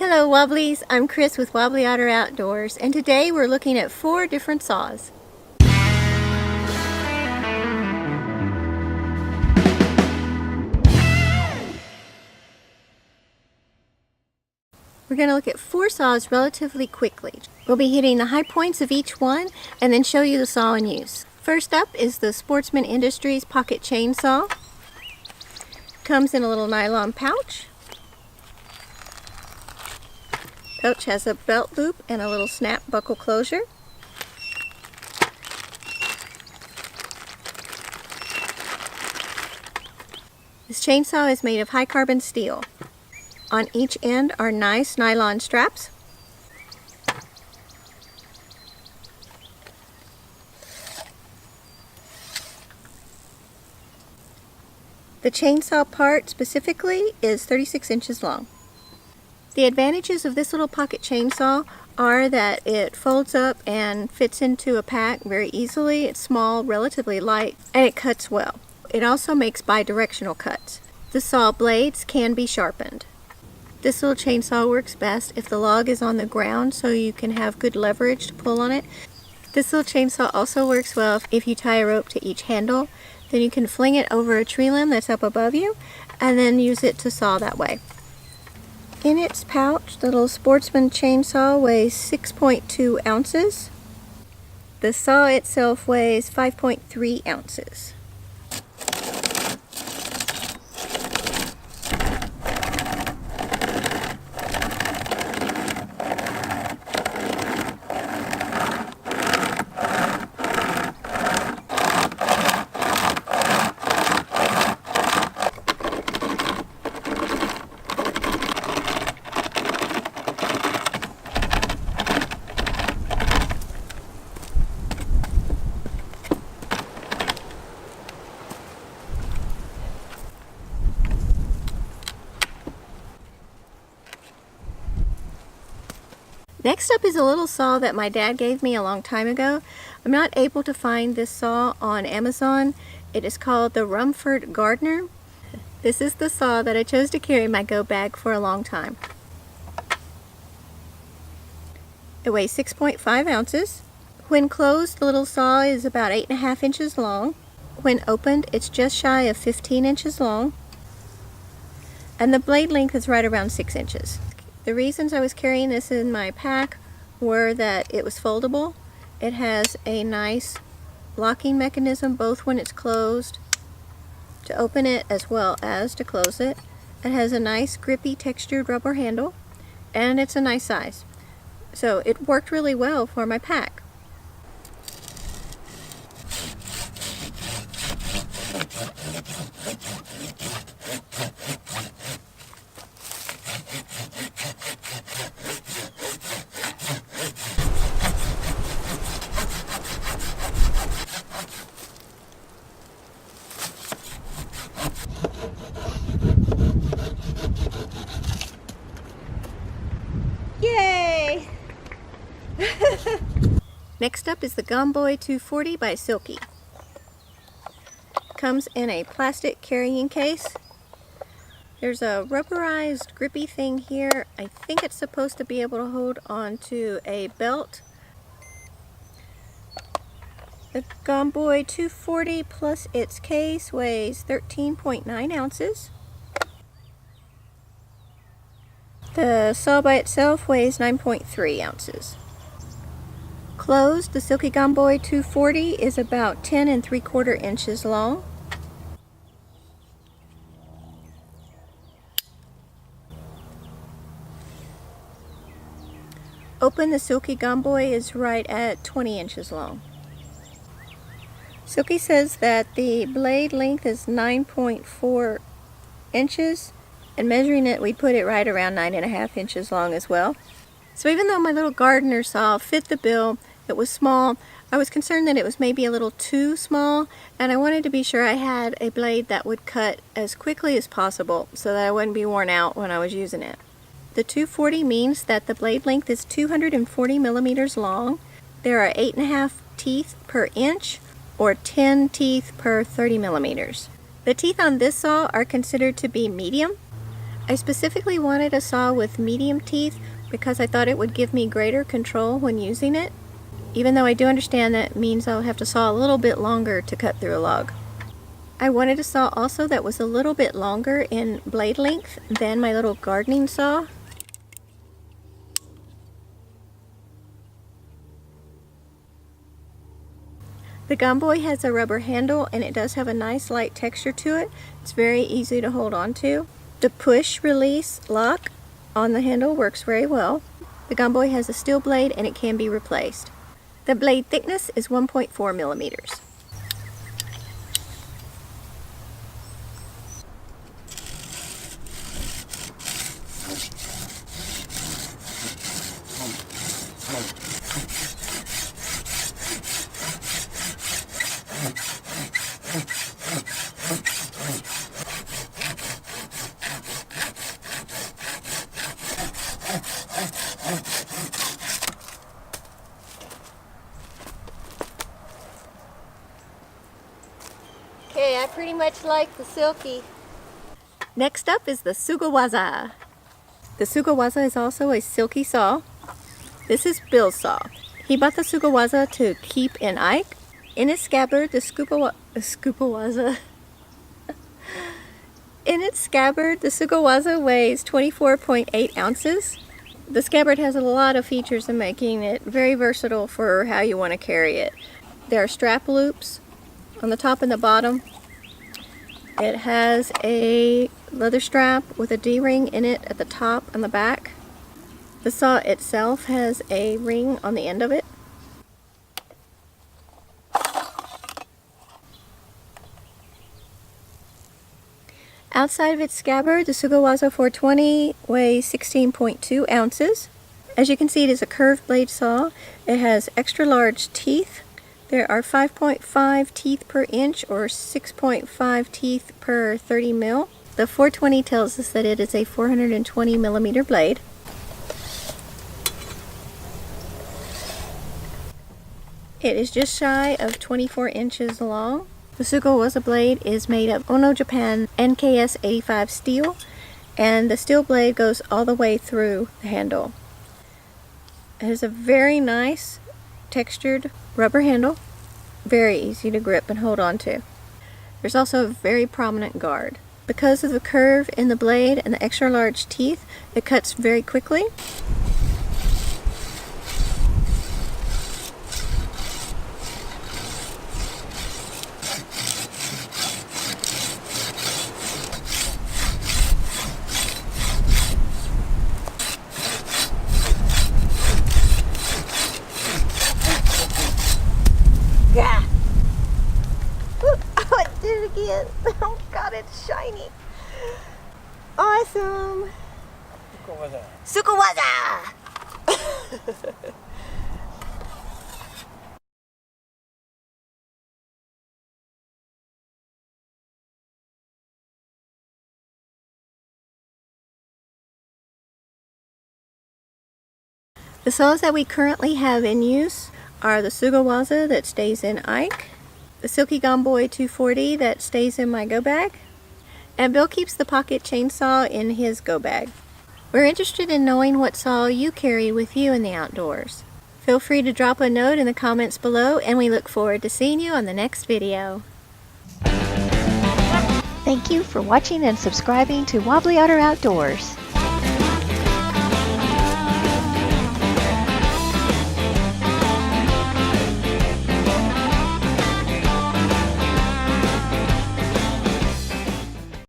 Hello Wobblies, I'm Chris with Wobbly Otter Outdoors, and today we're looking at 4 different saws. We're going to look at 4 saws relatively quickly. We'll be hitting the high points of each one and then show you the saw in use. First up is the Sportsman Industries pocket chainsaw. Comes in a little nylon pouch. Pouch has a belt loop and a little snap buckle closure. This chainsaw is made of high carbon steel. On each end are nice nylon straps. The chainsaw part specifically is 36 inches long. The advantages of this little pocket chainsaw are that it folds up and fits into a pack very easily. It's small, relatively light, and it cuts well. It also makes bi-directional cuts. The saw blades can be sharpened. This little chainsaw works best if the log is on the ground so you can have good leverage to pull on it. This little chainsaw also works well if you tie a rope to each handle. Then you can fling it over a tree limb that's up above you and then use it to saw that way. In its pouch, the little Sportsman chainsaw weighs 6.2 ounces. The saw itself weighs 5.3 ounces. Next up is a little saw that my dad gave me a long time ago. I'm not able to find this saw on Amazon. It is called the Rumford Gardener. This is the saw that I chose to carry in my go bag for a long time. It weighs 6.5 ounces. When closed, the little saw is about 8.5 inches long. When opened, it's just shy of 15 inches long. And the blade length is right around 6 inches. The reasons I was carrying this in my pack were that it was foldable. It has a nice locking mechanism both when it's closed to open it as well as to close it. It has a nice grippy textured rubber handle and it's a nice size. So it worked really well for my pack. Yay! Next up is the Gomboy 240 by Silky. Comes in a plastic carrying case. There's a rubberized grippy thing here. I think it's supposed to be able to hold onto a belt. The Gomboy 240 plus its case weighs 13.9 ounces. The saw by itself weighs 9.3 ounces. Closed, the Silky Gomboy 240 is about 10 3/4 inches long. Open, the Silky Gomboy is right at 20 inches long. Silky says that the blade length is 9.4 inches, and measuring it, we put it right around 9.5 inches long as well. So even though my little gardener saw fit the bill, it was small, I was concerned that it was maybe a little too small, and I wanted to be sure I had a blade that would cut as quickly as possible so that I wouldn't be worn out when I was using it. The 240 means that the blade length is 240 millimeters long. There are 8.5 teeth per inch, or 10 teeth per 30 millimeters. The teeth on this saw are considered to be medium, I specifically wanted a saw with medium teeth because I thought it would give me greater control when using it, even though I do understand that means I'll have to saw a little bit longer to cut through a log. I wanted a saw also that was a little bit longer in blade length than my little gardening saw. The Gomboy has a rubber handle and it does have a nice light texture to it. It's very easy to hold on to. The push-release lock on the handle works very well. The Gomboy has a steel blade and it can be replaced. The blade thickness is 1.4 millimeters. Okay, I pretty much like the Silky. Next up is the Sugowaza. The Sugowaza is also a silky saw. This is Bill's saw. He bought the Sugowaza to keep in Ike. In its scabbard, the Sugowaza. In its scabbard, the Sugowaza weighs 24.8 ounces. The scabbard has a lot of features in making it very versatile for how you want to carry it. There are strap loops on the top and the bottom. It has a leather strap with a D-ring in it at the top and the back. The saw itself has a ring on the end of it. Outside of its scabbard, the Sugowaza 420 weighs 16.2 ounces. As you can see, it is a curved blade saw. It has extra large teeth. There are 5.5 teeth per inch or 6.5 teeth per 30 mil. The 420 tells us that it is a 420 millimeter blade. It is just shy of 24 inches long. The Sugowaza blade is made of Ono Japan NKS85 steel, and the steel blade goes all the way through the handle. It has a very nice textured rubber handle, very easy to grip and hold on to. There's also a very prominent guard. Because of the curve in the blade and the extra large teeth, it cuts very quickly. Yeah. Oh, I did it again. Oh God, it's shiny. Awesome. Sugowaza. The saws that we currently have in use are the Sugowaza that stays in Ike, the Silky Gomboy 240 that stays in my go bag, and Bill keeps the pocket chainsaw in his go bag. We're interested in knowing what saw you carry with you in the outdoors. Feel free to drop a note in the comments below, and we look forward to seeing you on the next video. Thank you for watching and subscribing to Wobbly Otter Outdoors.